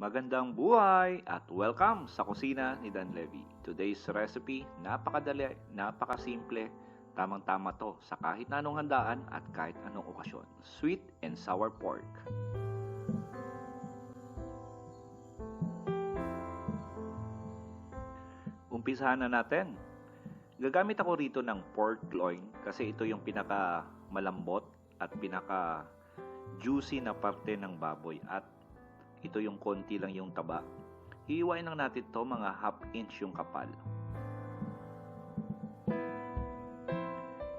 Magandang buhay at welcome sa kusina ni Dan Levi. Today's recipe, napakadali, napakasimple, tamang-tama to sa kahit na anong handaan at kahit anong okasyon. Sweet and sour pork. Umpisahan na natin. Gagamit ako rito ng pork loin kasi ito yung pinaka malambot at pinaka juicy na parte ng baboy at ito yung konti lang yung taba. Hihiwain lang natin to mga half inch yung kapal.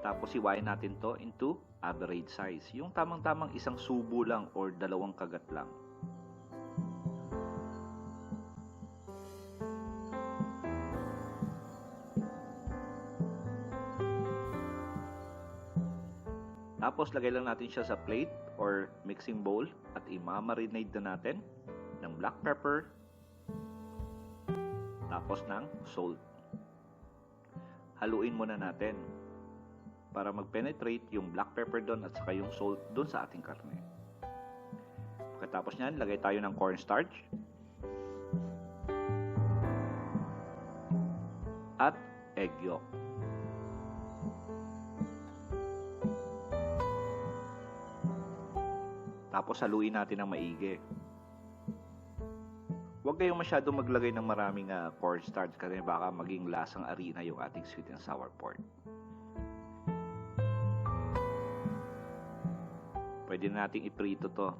Tapos hiwain natin to into average size. Yung tamang-tamang isang subo lang or dalawang kagat lang. Tapos lagay lang natin siya sa plate or mixing bowl at i-marinade na natin ng black pepper tapos ng salt. Haluin muna natin para mag-penetrate yung black pepper doon at saka yung salt doon sa ating karne. Pagkatapos nyan, lagay tayo ng cornstarch at egg yolk. Tapos haluin natin ng maigi. Huwag kayong masyado maglagay ng maraming cornstarch kasi baka maging lasang arena yung ating sweet and sour pork. Pwede na nating iprito to.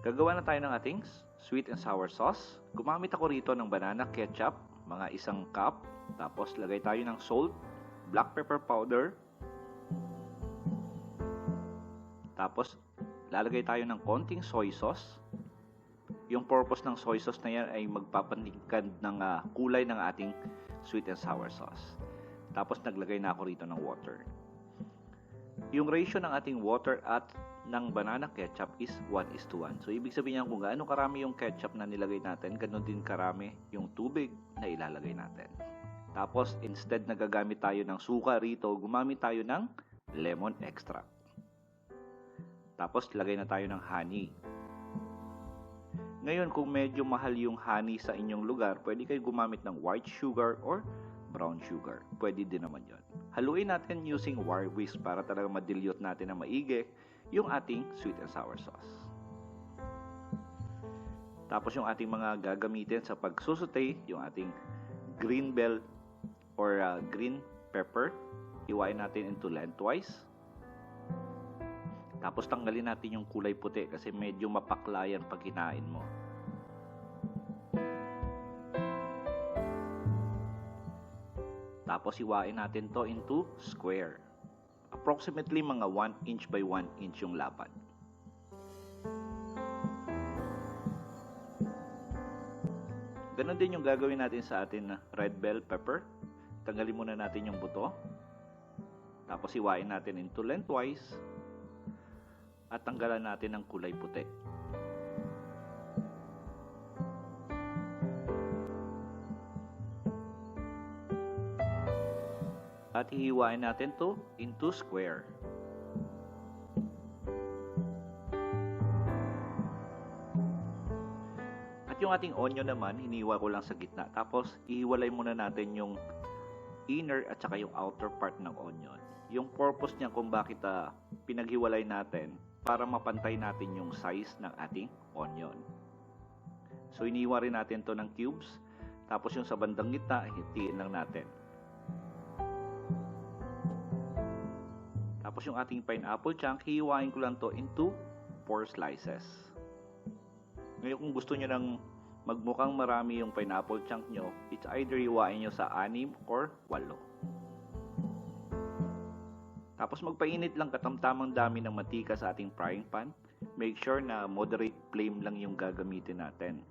Gagawa na tayo ng ating sweet and sour sauce. Gumamit ako rito ng banana ketchup, mga 1 cup. Tapos lagay tayo ng salt, black pepper powder. Tapos, lalagay tayo ng konting soy sauce. Yung purpose ng soy sauce na yan ay magpapaningkad ng kulay ng ating sweet and sour sauce. Tapos, naglagay na ako rito ng water. Yung ratio ng ating water at ng banana ketchup is 1:1. So, ibig sabihin niyan kung gaano karami yung ketchup na nilagay natin, ganoon din karami yung tubig na ilalagay natin. Tapos, instead na gagamit tayo ng suka rito, gumamit tayo ng lemon extract. Tapos, lagay na tayo ng honey. Ngayon, kung medyo mahal yung honey sa inyong lugar, pwede kayo gumamit ng white sugar or brown sugar. Pwede din naman yon. Haluin natin using wire whisk para talaga ma-dilute natin na maigi yung ating sweet and sour sauce. Tapos, yung ating mga gagamitin sa pagsusute, yung ating green bell or green pepper, iwain natin into lengthwise. Tapos tanggalin natin yung kulay puti kasi medyo mapaklayan pag kinain mo. Tapos hiwain natin to into square. Approximately mga 1 inch by 1 inch yung lapad. Ganon din yung gagawin natin sa atin na red bell pepper. Tanggalin muna natin yung buto. Tapos hiwain natin into lengthwise. At tanggalan natin ng kulay puti. At hihiwain natin to into square. At yung ating onion naman, hiniwa ko lang sa gitna. Tapos, ihiwalay muna natin yung inner at saka yung outer part ng onion. Yung purpose niya kung bakit pinaghiwalay natin, para mapantay natin yung size ng ating onion. So, iniwa rin natin to ng cubes. Tapos yung sa bandang gitna, hitiin lang natin. Tapos yung ating pineapple chunk, hihiwain ko lang to into 4 slices. Ngayon kung gusto nyo nang magmukhang marami yung pineapple chunk nyo, it's either hiwain nyo sa 6 or 8. Tapos magpainit lang katamtamang dami ng mantika sa ating frying pan. Make sure na moderate flame lang yung gagamitin natin.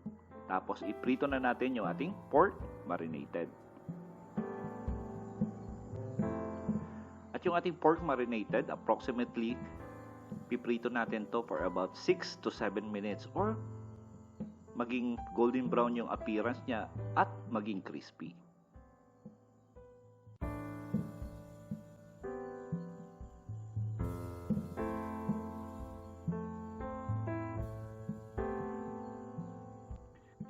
Tapos iprito na natin yung ating pork marinated. At yung ating pork marinated, approximately piprito natin to for about 6 to 7 minutes or maging golden brown yung appearance niya at maging crispy.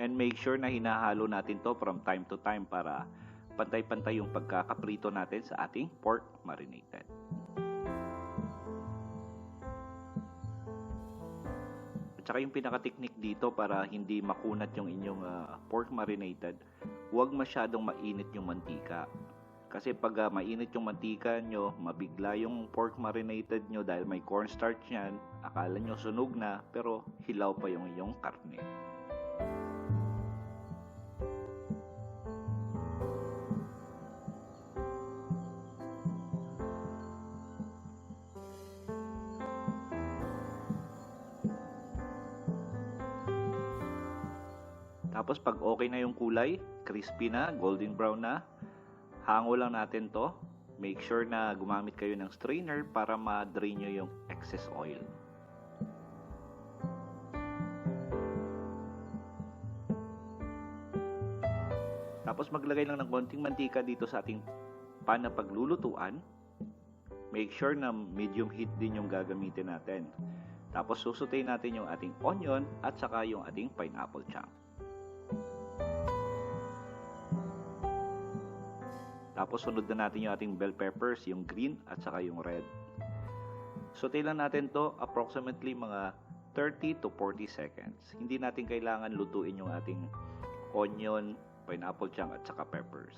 And make sure na hinahalo natin to from time to time para pantay-pantay yung pagkakaprito natin sa ating pork marinated. At saka yung pinaka-technique dito para hindi makunat yung inyong pork marinated, huwag masyadong mainit yung mantika. Kasi pag mainit yung mantika nyo, mabigla yung pork marinated nyo dahil may cornstarch yan. Akala nyo sunog na, pero hilaw pa yung inyong karne. Tapos pag okay na yung kulay, crispy na, golden brown na, hango lang natin to. Make sure na gumamit kayo ng strainer para ma-drain nyo yung excess oil. Tapos maglagay lang ng konting mantika dito sa ating pan na paglulutuan. Make sure na medium heat din yung gagamitin natin. Tapos susutayin natin yung ating onion at saka yung ating pineapple chunk. Tapos sunod na natin yung ating bell peppers, yung green at saka yung red. Saute lang natin to approximately mga 30 to 40 seconds. Hindi natin kailangan lutuin yung ating onion, pineapple chunk at saka peppers.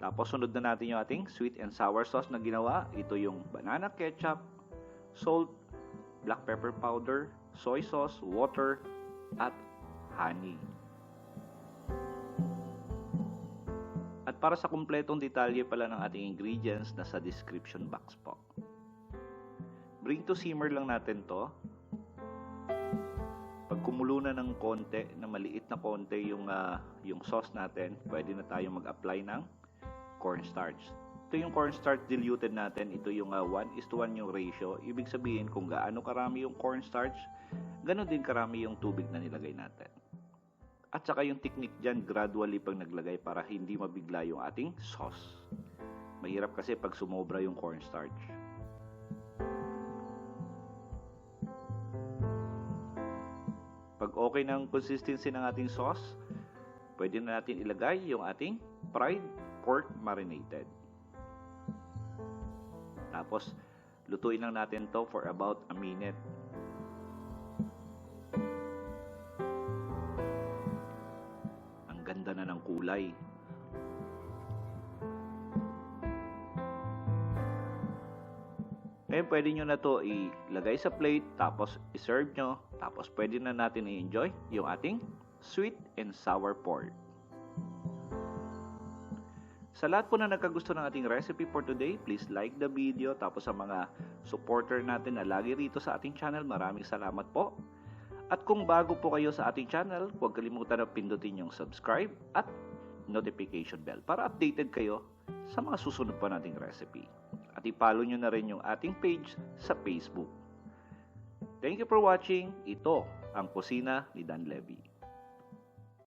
Tapos sunod na natin yung ating sweet and sour sauce na ginawa. Ito yung banana ketchup, salt, black pepper powder, soy sauce, water, at honey. At para sa kumpletong detalye pala ng ating ingredients, nasa description box po. Bring to simmer lang natin to. Pag kumulo na ng konti, na maliit na konti yung sauce natin, pwede na tayong mag-apply ng cornstarch. Ito yung cornstarch diluted natin. Ito yung 1:1 yung ratio. Ibig sabihin kung gaano karami yung cornstarch, ganoon din karami yung tubig na nilagay natin. At saka yung technique dyan, gradually pag naglagay para hindi mabigla yung ating sauce. Mahirap kasi pag sumobra yung cornstarch. Pag okay ng consistency ng ating sauce, pwede na natin ilagay yung ating fried pork marinated. Tapos, lutuin lang natin to for about a minute. Ganda na ng kulay. Ngayon pwede nyo na to ilagay sa plate, tapos iserve nyo, tapos pwede na natin i-enjoy yung ating sweet and sour pork. Sa lahat po na nagkagusto ng ating recipe for today, please like the video. Tapos sa mga supporter natin na lagi rito sa ating channel, maraming salamat po. At kung bago po kayo sa ating channel, huwag kalimutan na pindutin yung subscribe at notification bell para updated kayo sa mga susunod pa nating recipe. At i-follow nyo na rin yung ating page sa Facebook. Thank you for watching. Ito ang kusina ni Dan Levi.